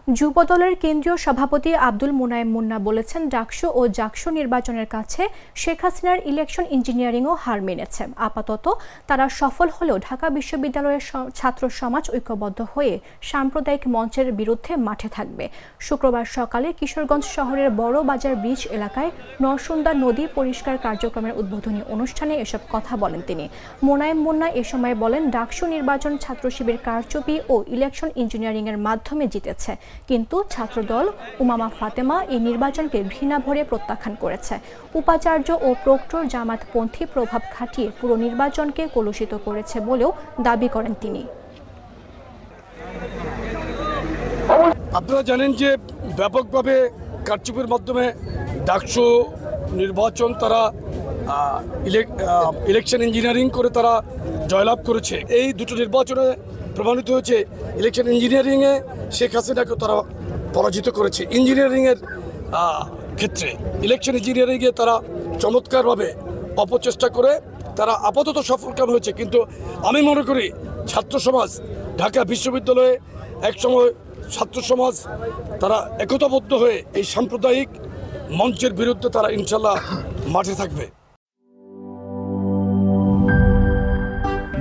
যুবদলের কেন্দ্রীয় সভাপতি আব্দুল মোনায়েম মুন্না বলেছেন, ডাকসু ও জাকসু নির্বাচনের কাছে শেখ হাসিনার ইলেকশন ইঞ্জিনিয়ারিংও হার মেনেছে। আপাতত তারা সফল হলেও ঢাকা বিশ্ববিদ্যালয়ের ছাত্র সমাজ ঐক্যবদ্ধ হয়ে সাম্প্রদায়িক মঞ্চের বিরুদ্ধে মাঠে থাকবে। শুক্রবার সকালে কিশোরগঞ্জ শহরের বড় বাজার ব্রিজ এলাকায় নরসুন্দা নদী পরিষ্কার কার্যক্রমের উদ্বোধনী অনুষ্ঠানে এসব কথা বলেন তিনি। মোনায়েম মুন্না এ সময় বলেন, ডাকসু নির্বাচন ছাত্র শিবির কারচুপি ও ইলেকশন ইঞ্জিনিয়ারিংয়ের মাধ্যমে জিতেছে, কিন্তু ছাত্রদল উমামা ফাতেমা এই নির্বাচনকে ঘৃণা ভরে প্রত্যাখ্যান করেছে। উপাচার্য ও প্রক্টর জামাতপন্থী প্রভাব খাটিয়ে পুরো নির্বাচনকে কলুষিত করেছে বলেও দাবি করেন তিনি। আপনারা জানেন যে ব্যাপকভাবে কারচুপির মাধ্যমে ডাকসু নির্বাচন তারা ইলেকশন ইঞ্জিনিয়ারিং করে তারা জয়লাভ করেছে। এই দুটো নির্বাচনে প্রমাণিত হয়েছে ইলেকশন ইঞ্জিনিয়ারিংয়ে শেখ হাসিনাকে তারা পরাজিত করেছে। ইঞ্জিনিয়ারিংয়ের ক্ষেত্রে ইলেকশন ইঞ্জিনিয়ারিংয়ে তারা চমৎকারভাবে অপচেষ্টা করে তারা আপাতত সফলকাম হয়েছে। কিন্তু আমি মনে করি ছাত্র সমাজ ঢাকা বিশ্ববিদ্যালয়ে একসময় ছাত্র সমাজ তারা একতাবদ্ধ হয়ে এই সাম্প্রদায়িক মঞ্চের বিরুদ্ধে তারা ইনশাল্লাহ মাঠে থাকবে।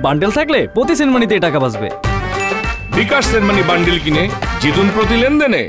বান্ডেল থাকলে প্রতি সেনমানিতে টাকা বাঁচবে। বিকাশ সেনমানি বান্ডেল কিনে জিতুন প্রতি লেনদেনে।